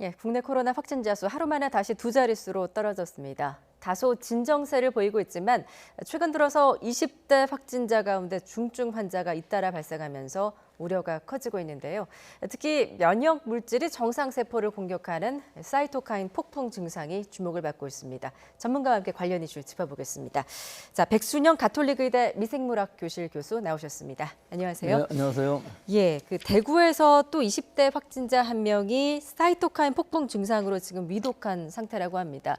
예, 국내 코로나 확진자 수 하루 만에 다시 두 자릿수로 떨어졌습니다. 다소 진정세를 보이고 있지만 최근 들어서 20대 확진자 가운데 중증 환자가 잇따라 발생하면서 우려가 커지고 있는데요. 특히 면역 물질이 정상세포를 공격하는 사이토카인 폭풍 증상이 주목을 받고 있습니다. 전문가와 함께 관련 이슈 짚어보겠습니다. 자, 백순영 가톨릭의대 미생물학 교실 교수 나오셨습니다. 안녕하세요. 네, 안녕하세요. 예, 대구에서 또 20대 확진자 한 명이 사이토카인 폭풍 증상으로 지금 위독한 상태라고 합니다.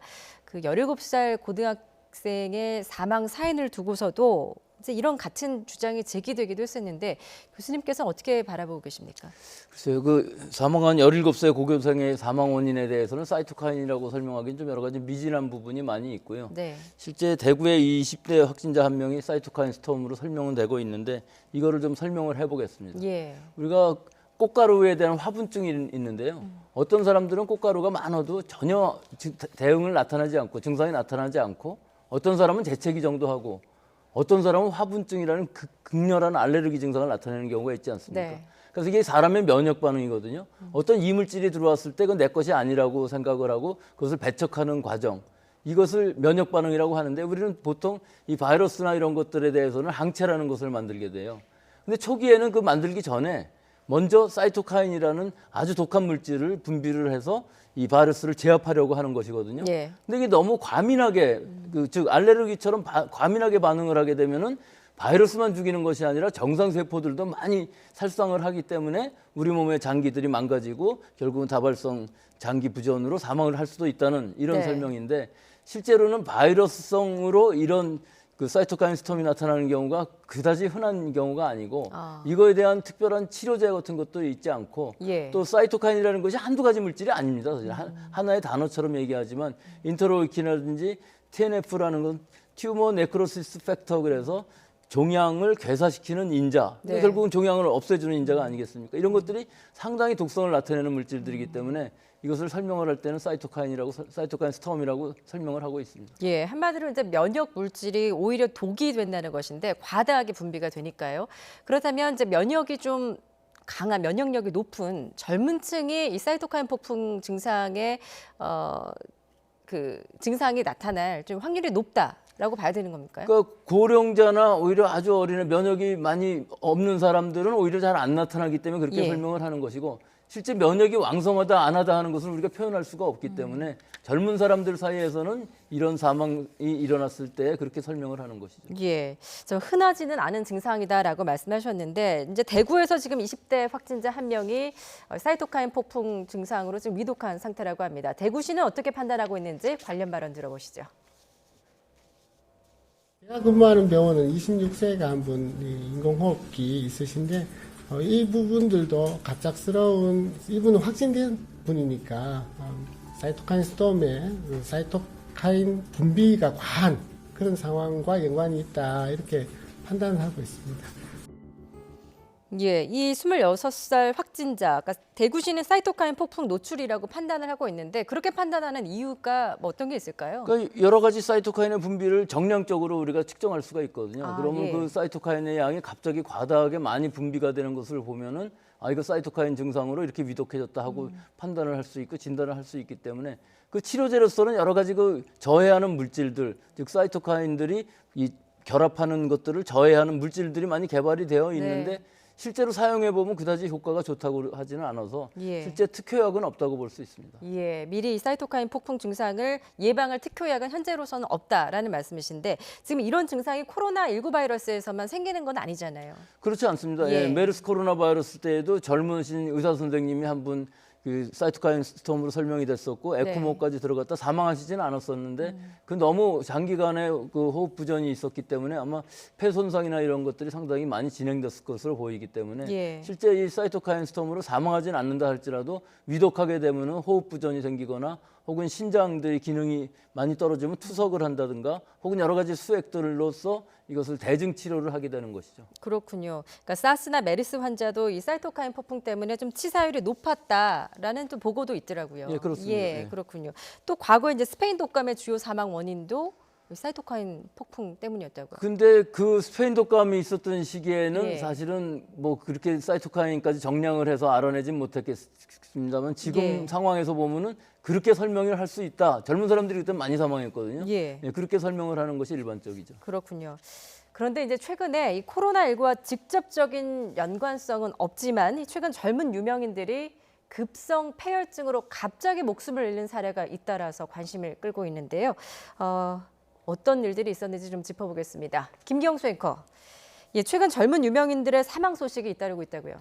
17살 고등학생의 사망 사인을 두고서도 이제 이런 같은 주장이 제기되기도 했었는데 교수님께서는 어떻게 바라보고 계십니까? 글쎄요, 사망한 17세 고교생의 사망 원인에 대해서는 사이토카인이라고 설명하기는 좀 여러 가지 미진한 부분이 많이 있고요. 네. 실제 대구의 20대 확진자 한 명이 사이토카인 스톰으로 설명은 되고 있는데 이거를 좀 설명을 해보겠습니다. 예. 우리가 꽃가루에 대한 화분증이 있는데요. 어떤 사람들은 꽃가루가 많아도 전혀 대응을 나타나지 않고 증상이 나타나지 않고 어떤 사람은 재채기 정도 하고 어떤 사람은 화분증이라는 극렬한 알레르기 증상을 나타내는 경우가 있지 않습니까? 네. 그래서 이게 사람의 면역 반응이거든요. 어떤 이물질이 들어왔을 때 그건 내 것이 아니라고 생각을 하고 그것을 배척하는 과정. 이것을 면역 반응이라고 하는데 우리는 보통 이 바이러스나 이런 것들에 대해서는 항체라는 것을 만들게 돼요. 근데 초기에는 그 만들기 전에 먼저 사이토카인이라는 아주 독한 물질을 분비를 해서 이 바이러스를 제압하려고 하는 것이거든요. 예. 근데 이게 너무 과민하게 즉 알레르기처럼 과민하게 반응을 하게 되면은 바이러스만 죽이는 것이 아니라 정상 세포들도 많이 살상을 하기 때문에 우리 몸의 장기들이 망가지고 결국은 다발성 장기 부전으로 사망을 할 수도 있다는 이런 네. 설명인데 실제로는 바이러스성으로 이런 사이토카인 스톰이 나타나는 경우가 그다지 흔한 경우가 아니고 이거에 대한 특별한 치료제 같은 것도 있지 않고 예. 또 사이토카인이라는 것이 한두 가지 물질이 아닙니다. 사실 하나의 단어처럼 얘기하지만 인터로이킨이라든지 TNF라는 건 튜머 네크로시스 팩터 그래서 종양을 괴사시키는 인자, 네. 결국은 종양을 없애주는 인자가 아니겠습니까? 이런 것들이 상당히 독성을 나타내는 물질들이기 때문에 이것을 설명을 할 때는 사이토카인 스톰이라고 설명을 하고 있습니다. 예, 한마디로 이제 면역 물질이 오히려 독이 된다는 것인데 과다하게 분비가 되니까요. 그렇다면 이제 면역이 좀 강한 면역력이 높은 젊은 층이 이 사이토카인 폭풍 증상의 증상이 나타날 좀 확률이 높다라고 봐야 되는 겁니까? 그러니까 고령자나 오히려 아주 어린애 면역이 많이 없는 사람들은 오히려 잘 안 나타나기 때문에 그렇게 예. 설명을 하는 것이고 실제 면역이 왕성하다 안 하다 하는 것을 우리가 표현할 수가 없기 때문에 젊은 사람들 사이에서는 이런 사망이 일어났을 때 그렇게 설명을 하는 것이죠. 예, 좀 흔하지는 않은 증상이다라고 말씀하셨는데 이제 대구에서 지금 20대 확진자 한 명이 사이토카인 폭풍 증상으로 지금 위독한 상태라고 합니다. 대구시는 어떻게 판단하고 있는지 관련 발언 들어보시죠. 제가 근무하는 병원은 26세가 한 분 인공호흡기 있으신데 이 부분들도 갑작스러운 이분은 확진된 분이니까 사이토카인 스톰에 사이토카인 분비가 과한 그런 상황과 연관이 있다 이렇게 판단을 하고 있습니다. 예, 이 26살 확진자, 그러니까 대구시는 사이토카인 폭풍 노출이라고 판단을 하고 있는데 그렇게 판단하는 이유가 뭐 어떤 게 있을까요? 그러니까 여러 가지 사이토카인의 분비를 정량적으로 우리가 측정할 수가 있거든요. 그러면 예. 그 사이토카인의 양이 갑자기 과다하게 많이 분비가 되는 것을 보면은 이거 사이토카인 증상으로 이렇게 위독해졌다 하고 판단을 할 수 있고 진단을 할 수 있기 때문에 그 치료제로서는 여러 가지 저해하는 물질들, 즉 사이토카인들이 이 결합하는 것들을 저해하는 물질들이 많이 개발이 되어 있는데 네. 실제로 사용해 보면 그다지 효과가 좋다고 하지는 않아서 예. 실제 특효약은 없다고 볼 수 있습니다. 예, 미리 이 사이토카인 폭풍 증상을 예방할 특효약은 현재로서는 없다라는 말씀이신데 지금 이런 증상이 코로나19 바이러스에서만 생기는 건 아니잖아요. 그렇지 않습니다. 예. 예, 메르스 코로나 바이러스 때에도 젊으신 의사 선생님이 한 분 사이토카인 스톰으로 설명이 됐었고 에크모까지 들어갔다 사망하시지는 않았었는데 그 너무 장기간의 호흡 부전이 있었기 때문에 아마 폐 손상이나 이런 것들이 상당히 많이 진행됐을 것으로 보이기 때문에 예. 실제 이 사이토카인 스톰으로 사망하지는 않는다 할지라도 위독하게 되면은 호흡 부전이 생기거나 혹은 신장들의 기능이 많이 떨어지면 투석을 한다든가 혹은 여러 가지 수액들로서 이것을 대증 치료를 하게 되는 것이죠. 그렇군요. 그러니까 사스나 메르스 환자도 이 사이토카인 폭풍 때문에 좀 치사율이 높았다라는 또 보고도 있더라고요. 예, 그렇습니다. 예, 예. 그렇군요. 또 과거에 이제 스페인 독감의 주요 사망 원인도 사이토카인 폭풍 때문이었다고요. 근데 그 스페인 독감이 있었던 시기에는 예. 사실은 뭐 그렇게 사이토카인까지 정량을 해서 알아내진 못했겠습니다만 지금 예. 상황에서 보면은 그렇게 설명을 할 수 있다. 젊은 사람들이 그때 많이 사망했거든요. 예. 예, 그렇게 설명을 하는 것이 일반적이죠. 그렇군요. 그런데 이제 최근에 이 코로나19와 직접적인 연관성은 없지만 이 최근 젊은 유명인들이 급성 폐혈증으로 갑자기 목숨을 잃는 사례가 잇따라서 관심을 끌고 있는데요. 어떤 일들이 있었는지 좀 짚어보겠습니다. 김경수 앵커. 예, 최근 젊은 유명인들의 사망 소식이 잇따르고 있다고요.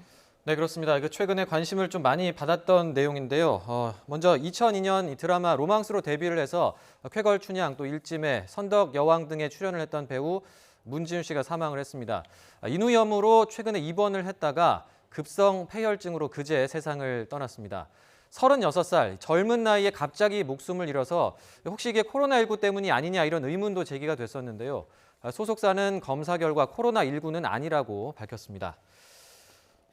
네, 그렇습니다. 최근에 관심을 좀 많이 받았던 내용인데요. 먼저 2002년 이 드라마 로망스로 데뷔를 해서 쾌걸 춘향, 또 일찜의 선덕 여왕 등에 출연을 했던 배우 문지윤 씨가 사망을 했습니다. 인후염으로 최근에 입원을 했다가 급성 폐혈증으로 그제 세상을 떠났습니다. 36살, 젊은 나이에 갑자기 목숨을 잃어서 혹시 이게 코로나19 때문이 아니냐 이런 의문도 제기가 됐었는데요. 소속사는 검사 결과 코로나19는 아니라고 밝혔습니다.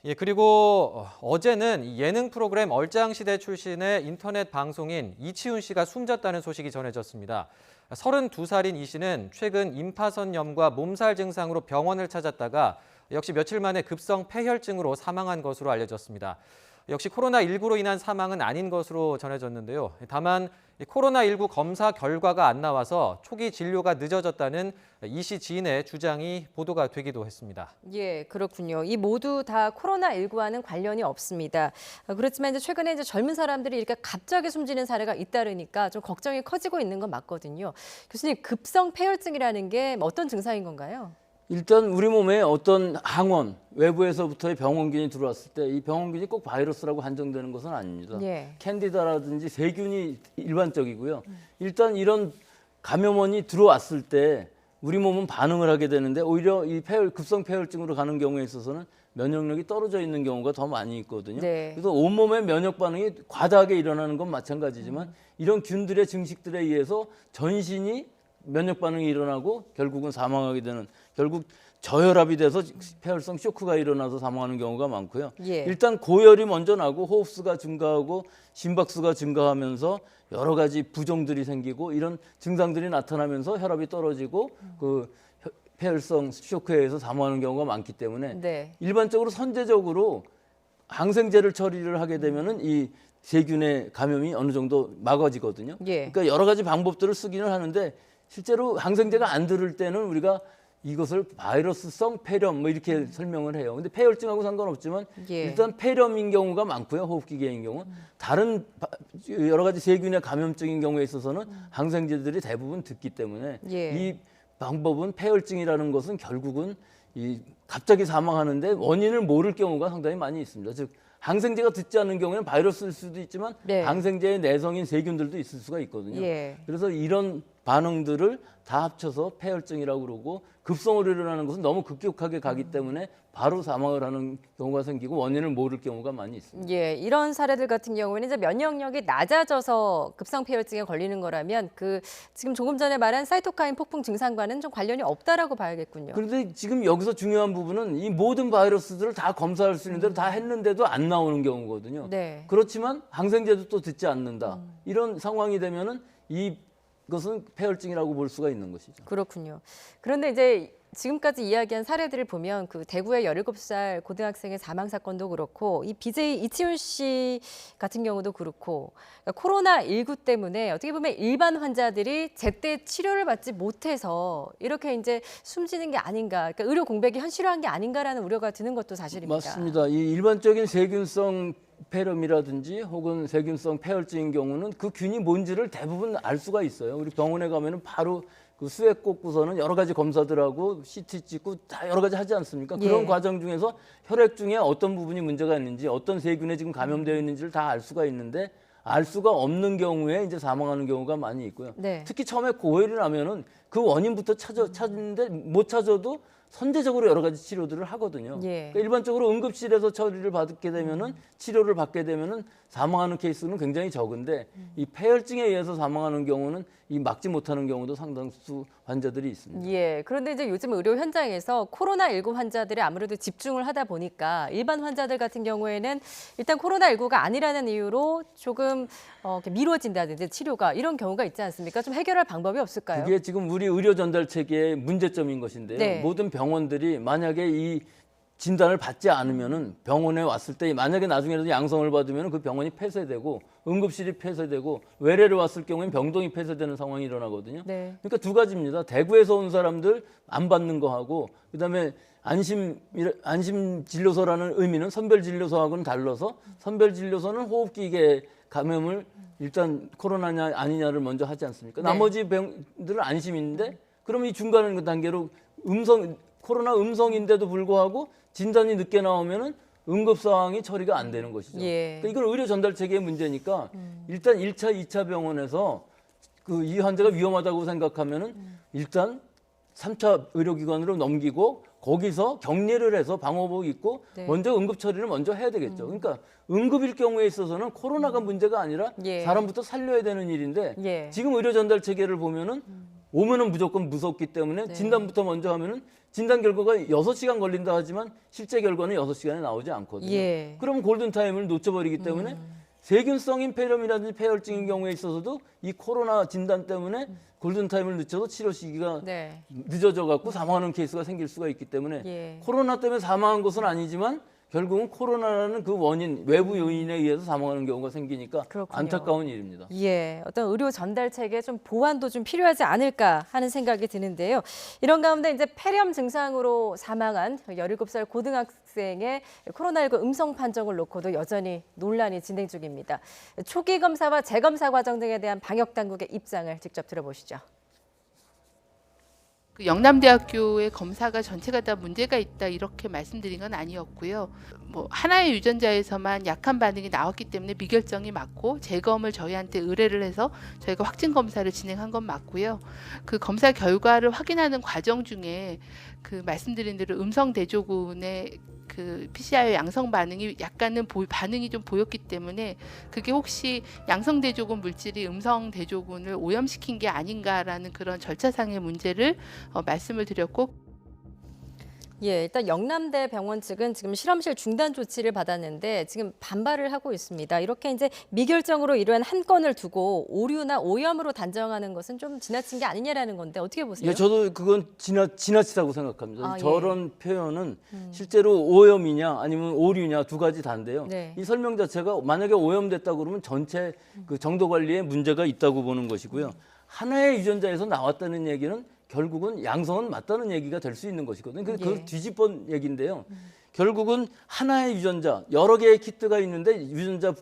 예, 그리고 어제는 예능 프로그램 얼짱시대 출신의 인터넷 방송인 이치훈 씨가 숨졌다는 소식이 전해졌습니다. 32살인 이 씨는 최근 임파선염과 몸살 증상으로 병원을 찾았다가 역시 며칠 만에 급성 폐혈증으로 사망한 것으로 알려졌습니다. 역시 코로나19로 인한 사망은 아닌 것으로 전해졌는데요. 다만 코로나19 검사 결과가 안 나와서 초기 진료가 늦어졌다는 이 씨 지인의 주장이 보도가 되기도 했습니다. 예, 그렇군요. 이 모두 다 코로나19와는 관련이 없습니다. 그렇지만 이제 최근에 이제 젊은 사람들이 이렇게 갑자기 숨지는 사례가 잇따르니까 좀 걱정이 커지고 있는 건 맞거든요. 교수님, 급성 폐혈증이라는 게 어떤 증상인 건가요? 일단 우리 몸에 어떤 항원, 외부에서부터의 병원균이 들어왔을 때 이 병원균이 꼭 바이러스라고 한정되는 것은 아닙니다. 예. 캔디다라든지 세균이 일반적이고요. 일단 이런 감염원이 들어왔을 때 우리 몸은 반응을 하게 되는데 오히려 이 급성 폐혈증으로 가는 경우에 있어서는 면역력이 떨어져 있는 경우가 더 많이 있거든요. 네. 그래서 온몸의 면역 반응이 과다하게 일어나는 건 마찬가지지만 이런 균들의 증식들에 의해서 전신이 면역 반응이 일어나고 결국은 사망하게 되는, 결국 저혈압이 돼서 폐혈성 쇼크가 일어나서 사망하는 경우가 많고요. 예. 일단 고열이 먼저 나고 호흡수가 증가하고 심박수가 증가하면서 여러 가지 부종들이 생기고 이런 증상들이 나타나면서 혈압이 떨어지고 그 폐혈성 쇼크에 의해서 사망하는 경우가 많기 때문에 네. 일반적으로 선제적으로 항생제를 처리를 하게 되면은 이 세균의 감염이 어느 정도 막아지거든요. 예. 그러니까 여러 가지 방법들을 쓰기는 하는데 실제로 항생제가 안 들을 때는 우리가 이것을 바이러스성 폐렴 뭐 이렇게 설명을 해요. 근데 폐혈증하고 상관없지만 예. 일단 폐렴인 경우가 많고요. 호흡기계인 경우. 다른 여러 가지 세균의 감염증인 경우에 있어서는 항생제들이 대부분 듣기 때문에 예. 이 방법은 폐혈증이라는 것은 결국은 이 갑자기 사망하는데 원인을 모를 경우가 상당히 많이 있습니다. 즉 항생제가 듣지 않는 경우에는 바이러스일 수도 있지만 네. 항생제의 내성인 세균들도 있을 수가 있거든요. 예. 그래서 이런 반응들을 다 합쳐서 폐혈증이라고 그러고 급성으로 일어나는 것은 너무 급격하게 가기 때문에 바로 사망을 하는 경우가 생기고 원인을 모를 경우가 많이 있습니다. 예, 이런 사례들 같은 경우에는 이제 면역력이 낮아져서 급성 폐혈증에 걸리는 거라면 그 지금 조금 전에 말한 사이토카인 폭풍 증상과는 좀 관련이 없다라고 봐야겠군요. 그런데 지금 여기서 중요한 부분은 이 모든 바이러스들을 다 검사할 수 있는 대로 다 했는데도 안 나오는 경우거든요. 네. 그렇지만 항생제도 또 듣지 않는다. 이런 상황이 되면은 이것은 폐혈증이라고 볼 수가 있는 것이죠. 그렇군요. 그런데 이제 지금까지 이야기한 사례들을 보면 그 대구의 17살 고등학생의 사망 사건도 그렇고 이 BJ 이치훈 씨 같은 경우도 그렇고 그러니까 코로나19 때문에 어떻게 보면 일반 환자들이 제때 치료를 받지 못해서 이렇게 이제 숨지는 게 아닌가, 그러니까 의료 공백이 현실화한 게 아닌가라는 우려가 드는 것도 사실입니다. 맞습니다. 이 일반적인 세균성 폐렴이라든지 혹은 세균성 폐혈증인 경우는 그 균이 뭔지를 대부분 알 수가 있어요. 우리 병원에 가면은 바로 그 수액 꽂고서는 여러 가지 검사들하고 CT 찍고 다 여러 가지 하지 않습니까? 그런 예. 과정 중에서 혈액 중에 어떤 부분이 문제가 있는지 어떤 세균에 지금 감염되어 있는지를 다 알 수가 있는데 알 수가 없는 경우에 이제 사망하는 경우가 많이 있고요. 네. 특히 처음에 고열이 나면은 그 원인부터 찾는데 못 찾아도 선제적으로 여러 가지 치료들을 하거든요. 예. 그러니까 일반적으로 응급실에서 처리를 받게 되면은 치료를 받게 되면은 사망하는 케이스는 굉장히 적은데 이 폐혈증에 의해서 사망하는 경우는 이 막지 못하는 경우도 상당수 환자들이 있습니다. 예. 그런데 이제 요즘 의료 현장에서 코로나19 환자들이 아무래도 집중을 하다 보니까 일반 환자들 같은 경우에는 일단 코로나19가 아니라는 이유로 조금 이렇게 미뤄진다든지 치료가 이런 경우가 있지 않습니까? 좀 해결할 방법이 없을까요? 그게 지금 우리 의료 전달 체계의 문제점인 것인데요. 네. 모든 병원들이 만약에 이 진단을 받지 않으면은 병원에 왔을 때 만약에 나중에라도 양성을 받으면 그 병원이 폐쇄되고 응급실이 폐쇄되고 외래를 왔을 경우엔 병동이 폐쇄되는 상황이 일어나거든요. 네. 그러니까 두 가지입니다. 대구에서 온 사람들 안 받는 거 하고 그다음에 안심 진료소라는 의미는 선별 진료소하고는 달라서 선별 진료소는 호흡기계 감염을 일단 코로나냐 아니냐를 먼저 하지 않습니까? 네. 나머지 병들은 안심인데 그러면 이 중간 그 단계로 코로나 음성인데도 불구하고 진단이 늦게 나오면은 응급 상황이 처리가 안 되는 것이죠. 예. 그러니까 이건 의료 전달 체계의 문제니까 일단 1차, 2차 병원에서 그 이 환자가 위험하다고 생각하면은 일단 3차 의료기관으로 넘기고 거기서 격리를 해서 방호복 입고 네. 먼저 응급 처리를 먼저 해야 되겠죠. 그러니까 응급일 경우에 있어서는 코로나가 문제가 아니라 예. 사람부터 살려야 되는 일인데 예. 지금 의료 전달 체계를 보면은 오면은 무조건 무섭기 때문에 네. 진단부터 먼저 하면은 진단 결과가 6시간 걸린다 하지만 실제 결과는 6시간에 나오지 않거든요. 예. 그럼 골든타임을 놓쳐버리기 때문에 세균성인 폐렴이라든지 폐혈증인 경우에 있어서도 이 코로나 진단 때문에 골든타임을 늦춰서 치료 시기가 네. 늦어져 갖고 사망하는 케이스가 생길 수가 있기 때문에 예. 코로나 때문에 사망한 것은 아니지만 결국은 코로나라는 그 원인, 외부 요인에 의해서 사망하는 경우가 생기니까 그렇군요. 안타까운 일입니다. 예, 어떤 의료 전달 체계 좀 보완도 좀 필요하지 않을까 하는 생각이 드는데요. 이런 가운데 이제 폐렴 증상으로 사망한 17살 고등학생의 코로나19 음성 판정을 놓고도 여전히 논란이 진행 중입니다. 초기 검사와 재검사 과정 등에 대한 방역 당국의 입장을 직접 들어보시죠. 그 영남대학교의 검사가 전체가 다 문제가 있다 이렇게 말씀드린 건 아니었고요. 뭐 하나의 유전자에서만 약한 반응이 나왔기 때문에 미결정이 맞고 재검을 저희한테 의뢰를 해서 저희가 확진 검사를 진행한 건 맞고요. 그 검사 결과를 확인하는 과정 중에 그 말씀드린 대로 음성 대조군의 그 PCR 양성 반응이 약간은 반응이 좀 보였기 때문에 그게 혹시 양성 대조군 물질이 음성 대조군을 오염시킨 게 아닌가라는 그런 절차상의 문제를 말씀을 드렸고. 예, 일단 영남대 병원 측은 지금 실험실 중단 조치를 받았는데 지금 반발을 하고 있습니다. 이렇게 이제 미결정으로 이러한 한 건을 두고 오류나 오염으로 단정하는 것은 좀 지나친 게 아니냐라는 건데 어떻게 보세요? 예, 저도 그건 지나치다고 생각합니다. 아, 예. 저런 표현은 실제로 오염이냐 아니면 오류냐 두 가지 다인데요. 네. 이 설명 자체가 만약에 오염됐다고 그러면 전체 그 정도 관리에 문제가 있다고 보는 것이고요. 하나의 유전자에서 나왔다는 얘기는 결국은 양성은 맞다는 얘기가 될 수 있는 것이거든요. 근데 그걸 예. 뒤집은 얘기인데요. 결국은 하나의 유전자, 여러 개의 키트가 있는데 유전자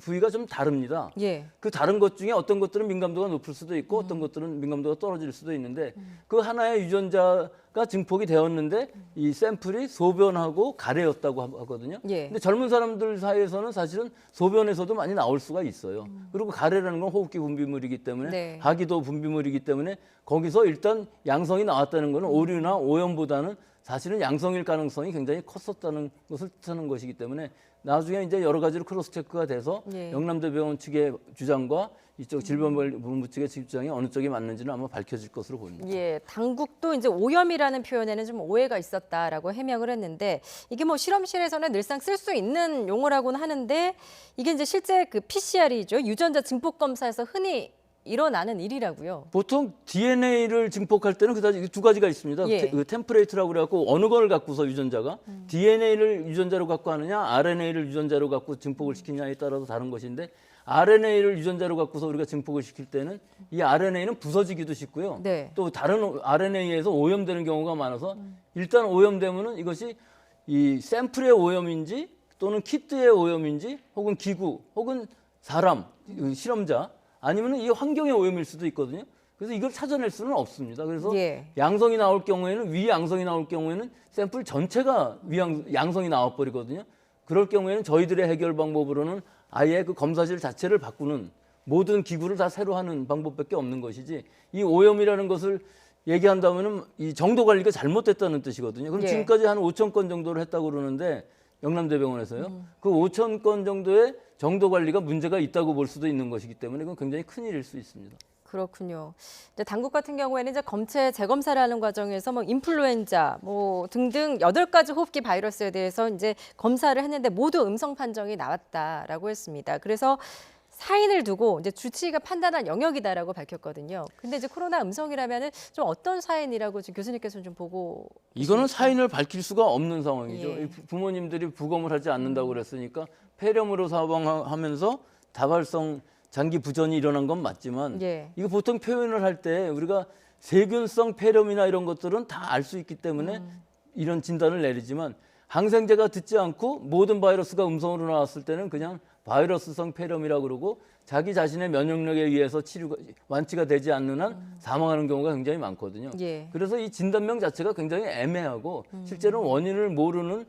부위가 좀 다릅니다. 예. 그 다른 것 중에 어떤 것들은 민감도가 높을 수도 있고 어떤 것들은 민감도가 떨어질 수도 있는데 그 하나의 유전자가 증폭이 되었는데 이 샘플이 소변하고 가래였다고 하거든요. 예. 근데 젊은 사람들 사이에서는 사실은 소변에서도 많이 나올 수가 있어요. 그리고 가래라는 건 호흡기 분비물이기 때문에 네. 하기도 분비물이기 때문에 거기서 일단 양성이 나왔다는 것은 오류나 오염보다는 사실은 양성일 가능성이 굉장히 컸었다는 것을 뜻하는 것이기 때문에 나중에 이제 여러 가지로 크로스 체크가 돼서 예. 영남대병원 측의 주장과 이쪽 질병관리본부 측의 주장이 어느 쪽이 맞는지는 아마 밝혀질 것으로 보입니다. 예, 당국도 이제 오염이라는 표현에는 좀 오해가 있었다라고 해명을 했는데 이게 뭐 실험실에서는 늘상 쓸 수 있는 용어라고는 하는데 이게 이제 실제 그 PCR이죠. 유전자 증폭 검사에서 흔히 일어나는 일이라고요. 보통 DNA를 증폭할 때는 그다지 두 가지가 있습니다. 예. 그 템플레이트라고 그래갖고 어느 걸 갖고서 유전자가 DNA를 유전자로 갖고 하느냐, RNA를 유전자로 갖고 증폭을 시키느냐에 따라서 다른 것인데 RNA를 유전자로 갖고서 우리가 증폭을 시킬 때는 이 RNA는 부서지기도 쉽고요. 네. 또 다른 RNA에서 오염되는 경우가 많아서 일단 오염되면은 이것이 이 샘플의 오염인지 또는 키트의 오염인지 혹은 기구 혹은 사람, 실험자 아니면 이 환경의 오염일 수도 있거든요. 그래서 이걸 찾아낼 수는 없습니다. 그래서 예. 양성이 나올 경우에는 위양성이 나올 경우에는 샘플 전체가 양성이 나와버리거든요. 그럴 경우에는 저희들의 해결 방법으로는 아예 그 검사실 자체를 바꾸는 모든 기구를 다 새로 하는 방법밖에 없는 것이지 이 오염이라는 것을 얘기한다면은 이 정도 관리가 잘못됐다는 뜻이거든요. 그럼 예. 지금까지 한 5천 건 정도를 했다고 그러는데 영남대병원에서요. 그 5천 건 정도의 정도 관리가 문제가 있다고 볼 수도 있는 것이기 때문에 그건 굉장히 큰 일일 수 있습니다. 그렇군요. 이제 당국 같은 경우에는 이제 검체 재검사를 하는 과정에서 뭐 인플루엔자 뭐 등등 8가지 호흡기 바이러스에 대해서 이제 검사를 했는데 모두 음성 판정이 나왔다라고 했습니다. 그래서 사인을 두고 이제 주치의가 판단한 영역이다라고 밝혔거든요. 근데 이제 코로나 음성이라면은 좀 어떤 사인이라고 지금 교수님께서는 좀 보고 이거는 계십니까? 사인을 밝힐 수가 없는 상황이죠. 예. 이 부모님들이 부검을 하지 않는다고 그랬으니까 폐렴으로 사망하면서 다발성 장기 부전이 일어난 건 맞지만 예. 이거 보통 표현을 할 때 우리가 세균성 폐렴이나 이런 것들은 다 알 수 있기 때문에 이런 진단을 내리지만 항생제가 듣지 않고 모든 바이러스가 음성으로 나왔을 때는 그냥 바이러스성 폐렴이라고 그러고 자기 자신의 면역력에 의해서 치료가 완치가 되지 않는 한 사망하는 경우가 굉장히 많거든요. 예. 그래서 이 진단명 자체가 굉장히 애매하고 실제로 원인을 모르는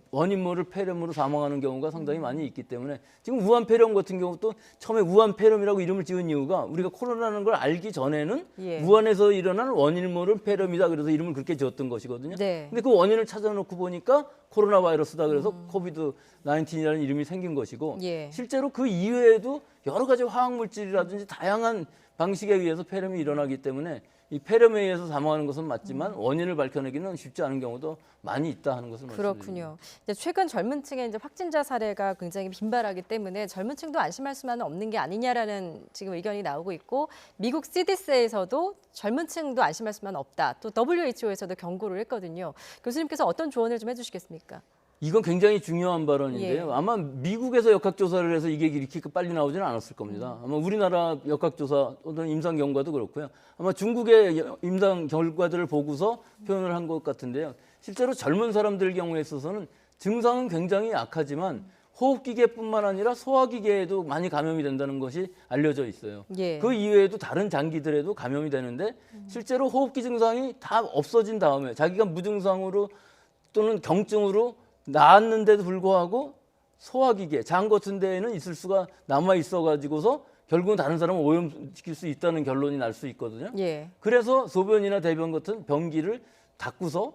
원인 모를 폐렴으로 사망하는 경우가 상당히 많이 있기 때문에 지금 우한 폐렴 같은 경우도 처음에 우한 폐렴이라고 이름을 지은 이유가 우리가 코로나라는 걸 알기 전에는 예. 우한에서 일어난 원인 모를 폐렴이다 그래서 이름을 그렇게 지었던 것이거든요. 네. 근데 그 원인을 찾아놓고 보니까 코로나 바이러스다 그래서 코비드 19이라는 이름이 생긴 것이고 예. 실제로 그 이외에도 여러 가지 화학 물질이라든지 다양한 방식에 의해서 폐렴이 일어나기 때문에 이 폐렴에 의해서 사망하는 것은 맞지만 원인을 밝혀내기는 쉽지 않은 경우도 많이 있다 하는 것을 말씀드립니다. 그렇군요. 이제 최근 젊은 층에 이제 확진자 사례가 굉장히 빈발하기 때문에 젊은 층도 안심할 수만은 없는 게 아니냐라는 지금 의견이 나오고 있고 미국 CDC에서도 젊은 층도 안심할 수만은 없다. 또 WHO에서도 경고를 했거든요. 교수님께서 어떤 조언을 좀 해주시겠습니까? 이건 굉장히 중요한 발언인데요. 예. 아마 미국에서 역학조사를 해서 이게 이렇게 빨리 나오지는 않았을 겁니다. 아마 우리나라 역학조사 또는 임상 경과도 그렇고요. 아마 중국의 임상 결과들을 보고서 표현을 한 것 같은데요. 실제로 젊은 사람들 경우에 있어서는 증상은 굉장히 약하지만 호흡기계뿐만 아니라 소화기계에도 많이 감염이 된다는 것이 알려져 있어요. 예. 그 이외에도 다른 장기들에도 감염이 되는데 실제로 호흡기 증상이 다 없어진 다음에 자기가 무증상으로 또는 경증으로 나았는데도 불구하고 소화기계, 장 같은 데에는 있을 수가 남아 있어가지고서 결국은 다른 사람을 오염시킬 수 있다는 결론이 날 수 있거든요. 예. 그래서 소변이나 대변 같은 변기를 닦고서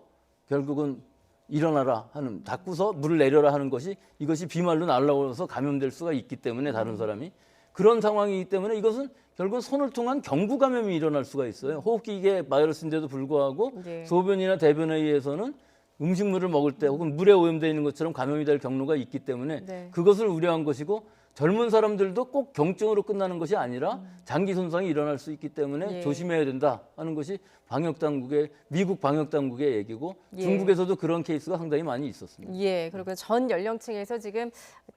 결국은 일어나라 하는, 닦고서 물을 내려라 하는 것이 이것이 비말로 날라오면서 감염될 수가 있기 때문에 다른 사람이 그런 상황이기 때문에 이것은 결국은 손을 통한 경구 감염이 일어날 수가 있어요. 호흡기계 바이러스인데도 불구하고 예. 소변이나 대변에 의해서는 음식물을 먹을 때 혹은 물에 오염되어 있는 것처럼 감염이 될 경로가 있기 때문에 네. 그것을 우려한 것이고 젊은 사람들도 꼭 경증으로 끝나는 것이 아니라 장기 손상이 일어날 수 있기 때문에 예. 조심해야 된다 하는 것이 방역당국의 미국 방역당국의 얘기고 예. 중국에서도 그런 케이스가 상당히 많이 있었습니다. 예, 그리고 전 연령층에서 지금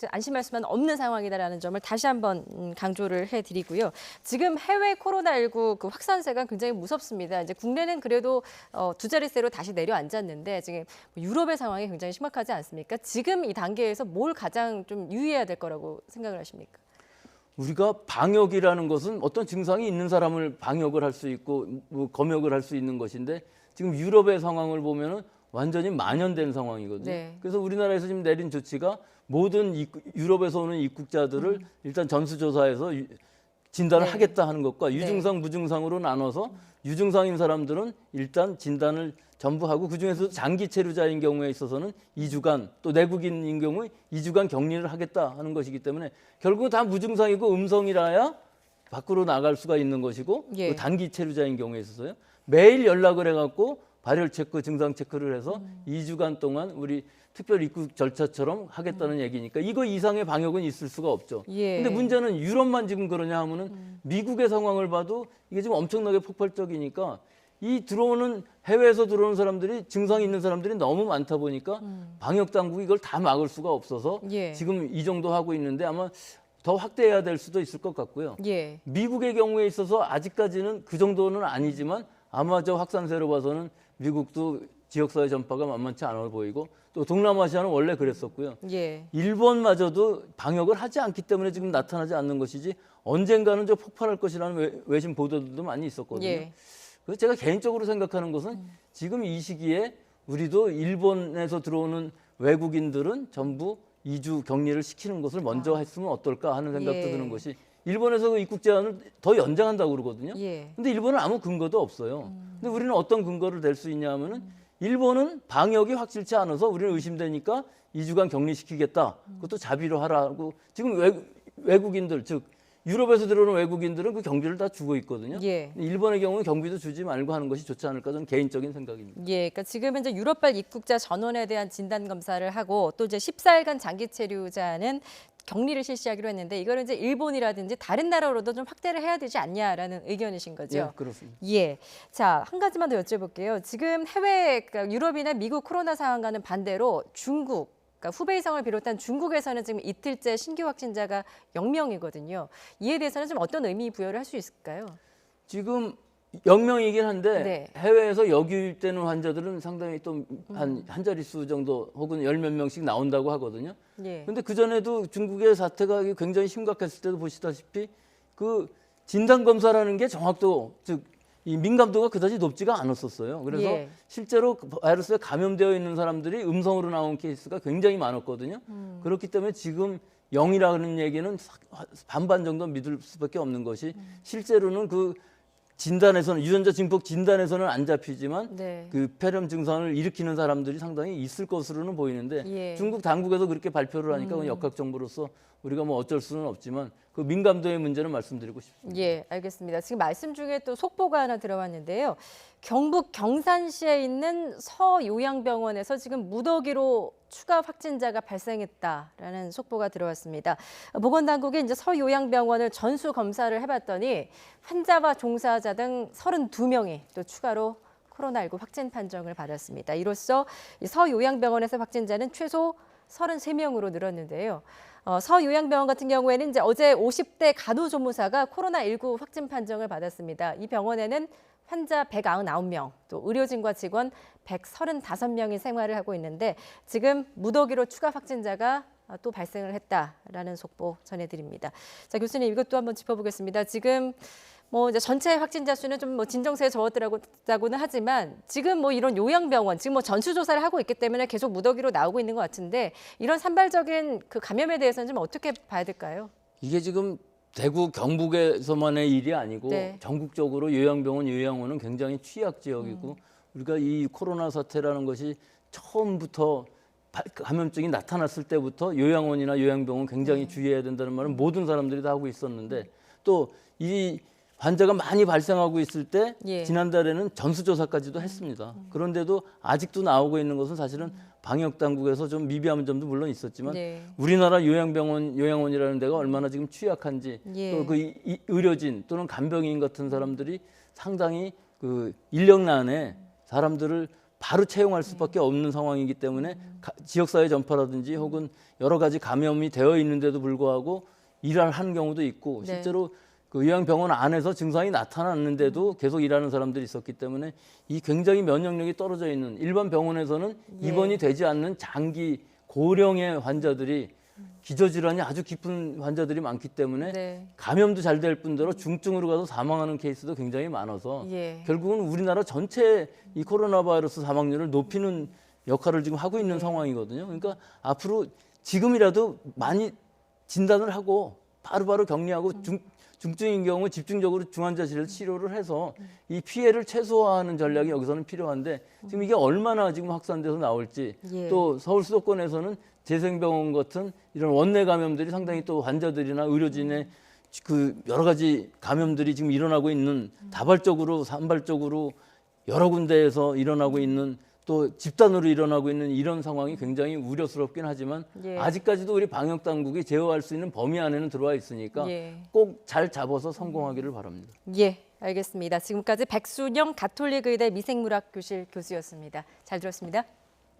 안심할 수만 없는 상황이다라는 점을 다시 한번 강조를 해드리고요. 지금 해외 코로나19 그 확산세가 굉장히 무섭습니다. 이제 국내는 그래도 두 자릿수로 다시 내려앉았는데 지금 유럽의 상황이 굉장히 심각하지 않습니까? 지금 이 단계에서 뭘 가장 좀 유의해야 될 거라고 생각을 하십니까? 우리가 방역이라는 것은 어떤 증상이 있는 사람을 방역을 할 수 있고 뭐 검역을 할 수 있는 것인데 지금 유럽의 상황을 보면은 완전히 만연된 상황이거든요. 네. 그래서 우리나라에서 지금 내린 조치가 모든 유럽에서 오는 입국자들을 일단 전수조사해서 진단을 네. 하겠다 하는 것과 유증상, 무증상으로 나눠서 유증상인 사람들은 일단 진단을 전부 하고 그중에서도 장기 체류자인 경우에 있어서는 2주간 또 내국인인 경우에 2주간 격리를 하겠다 하는 것이기 때문에 결국은 다 무증상이고 음성이라야 밖으로 나갈 수가 있는 것이고 예. 또 단기 체류자인 경우에 있어서요. 매일 연락을 해갖고 발열 체크, 증상 체크를 해서 2주간 동안 우리 특별 입국 절차처럼 하겠다는 얘기니까 이거 이상의 방역은 있을 수가 없죠. 예. 근데 문제는 유럽만 지금 그러냐 하면은 미국의 상황을 봐도 이게 지금 엄청나게 폭발적이니까 이 들어오는 해외에서 들어오는 사람들이 증상이 있는 사람들이 너무 많다 보니까 방역 당국이 이걸 다 막을 수가 없어서 예. 지금 이 정도 하고 있는데 아마 더 확대해야 될 수도 있을 것 같고요. 예. 미국의 경우에 있어서 아직까지는 그 정도는 아니지만 아마 저 확산세로 봐서는 미국도 지역사회 전파가 만만치 않아 보이고 또 동남아시아는 원래 그랬었고요. 예. 일본마저도 방역을 하지 않기 때문에 지금 나타나지 않는 것이지 언젠가는 저 폭발할 것이라는 외신 보도들도 많이 있었거든요. 예. 그래서 제가 개인적으로 생각하는 것은 지금 이 시기에 우리도 일본에서 들어오는 외국인들은 전부 2주 격리를 시키는 것을 먼저 했으면 어떨까 하는 생각도 예. 드는 것이 일본에서 그 입국 제한을 더 연장한다고 그러거든요. 예. 근데 일본은 아무 근거도 없어요. 근데 우리는 어떤 근거를 댈 수 있냐 하면은 일본은 방역이 확실치 않아서 우리는 의심되니까 2주간 격리시키겠다. 그것도 자비로 하라고 지금 외국인들 즉 유럽에서 들어오는 외국인들은 그 경비를 다 주고 있거든요. 예. 일본의 경우는 경비도 주지 말고 하는 것이 좋지 않을까 저는 개인적인 생각입니다. 예, 그러니까 지금은 이제 유럽발 입국자 전원에 대한 진단 검사를 하고 또 이제 14일간 장기 체류자는 격리를 실시하기로 했는데 이거를 이제 일본이라든지 다른 나라로도 좀 확대를 해야 되지 않냐라는 의견이신 거죠. 예, 그렇습니다. 예. 자, 한 가지만 더 여쭤볼게요. 지금 해외, 그러니까 유럽이나 미국 코로나 상황과는 반대로 중국, 그러니까 후베이성을 비롯한 중국에서는 지금 이틀째 신규 확진자가 0명이거든요. 이에 대해서는 좀 어떤 의미 부여를 할 수 있을까요? 지금 0명이긴 한데 네. 해외에서 역유입되는 환자들은 상당히 또 한 자릿수 정도 혹은 10몇 명씩 나온다고 하거든요. 예. 근데 그전에도 중국의 사태가 굉장히 심각했을 때도 보시다시피 그 진단 검사라는 게 정확도 즉 이 민감도가 그다지 높지가 않았었어요. 그래서 예. 실제로 그 바이러스에 감염되어 있는 사람들이 음성으로 나온 케이스가 굉장히 많았거든요. 그렇기 때문에 지금 0이라는 얘기는 반반 정도 믿을 수밖에 없는 것이 실제로는 그 진단에서는 유전자 증폭 진단에서는 안 잡히지만 네. 그 폐렴 증상을 일으키는 사람들이 상당히 있을 것으로는 보이는데 예. 중국 당국에서 그렇게 발표를 하니까 그건 역학 정보로서 우리가 뭐 어쩔 수는 없지만 그 민감도의 문제는 말씀드리고 싶습니다. 예, 알겠습니다. 지금 말씀 중에 또 속보가 하나 들어왔는데요. 경북 경산시에 있는 서요양병원에서 지금 무더기로 추가 확진자가 발생했다라는 속보가 들어왔습니다. 보건당국이 이제 서요양병원을 전수 검사를 해봤더니 환자와 종사자 등 32명이 또 추가로 코로나19 확진 판정을 받았습니다. 이로써 이 서요양병원에서 확진자는 최소 33명으로 늘었는데요. 서요양병원 같은 경우에는 이제 어제 50대 간호조무사가 코로나19 확진 판정을 받았습니다. 이 병원에는 환자 199명, 또 의료진과 직원 135명이 생활을 하고 있는데 지금 무더기로 추가 확진자가 또 발생을 했다라는 속보 전해드립니다. 자, 교수님 이것도 한번 짚어보겠습니다. 지금 뭐 이제 전체 확진자 수는 좀 뭐 진정세에 접어들었다고는 하지만 지금 뭐 이런 요양병원 지금 뭐 전수조사를 하고 있기 때문에 계속 무더기로 나오고 있는 것 같은데 이런 산발적인 그 감염에 대해서는 좀 어떻게 봐야 될까요? 이게 지금 대구 경북에서만의 일이 아니고 네. 전국적으로 요양병원, 요양원은 굉장히 취약 지역이고 우리가 이 코로나 사태라는 것이 처음부터 감염증이 나타났을 때부터 요양원이나 요양병원 굉장히 주의해야 된다는 말은 모든 사람들이 다 하고 있었는데 또 이 환자가 많이 발생하고 있을 때 예. 지난달에는 전수조사까지도 했습니다. 그런데도 아직도 나오고 있는 것은 사실은 방역 당국에서 좀 미비한 점도 물론 있었지만 네. 우리나라 요양병원, 요양원이라는 데가 얼마나 지금 취약한지 예. 또 그 의료진 또는 간병인 같은 사람들이 상당히 그 인력난에 사람들을 바로 채용할 수밖에 없는 상황이기 때문에 지역사회 전파라든지 혹은 여러 가지 감염이 되어 있는데도 불구하고 일을 하는 경우도 있고 네. 실제로 그 요양병원 안에서 증상이 나타났는데도 계속 일하는 사람들이 있었기 때문에 이 굉장히 면역력이 떨어져 있는 일반 병원에서는 예. 입원이 되지 않는 장기 고령의 환자들이 기저질환이 아주 깊은 환자들이 많기 때문에 네. 감염도 잘 될 뿐더러 중증으로 가서 사망하는 케이스도 굉장히 많아서 예. 결국은 우리나라 전체 이 코로나 바이러스 사망률을 높이는 역할을 지금 하고 있는 상황이거든요. 그러니까 앞으로 지금이라도 많이 진단을 하고 바로바로 격리하고 중증인 경우 집중적으로 중환자실에서 치료를 해서 이 피해를 최소화하는 전략이 여기서는 필요한데 지금 이게 얼마나 지금 확산돼서 나올지 예. 또 서울 수도권에서는 재생병원 같은 이런 원내 감염들이 상당히 또 환자들이나 의료진의 그 여러 가지 감염들이 지금 일어나고 있는 다발적으로 산발적으로 여러 군데에서 일어나고 있는 또 집단으로 일어나고 있는 이런 상황이 굉장히 우려스럽긴 하지만 예. 아직까지도 우리 방역 당국이 제어할 수 있는 범위 안에는 들어와 있으니까 예. 꼭 잘 잡아서 성공하기를 바랍니다. 예, 알겠습니다. 지금까지 백순영 가톨릭 의대 미생물학 교실 교수였습니다. 잘 들었습니다.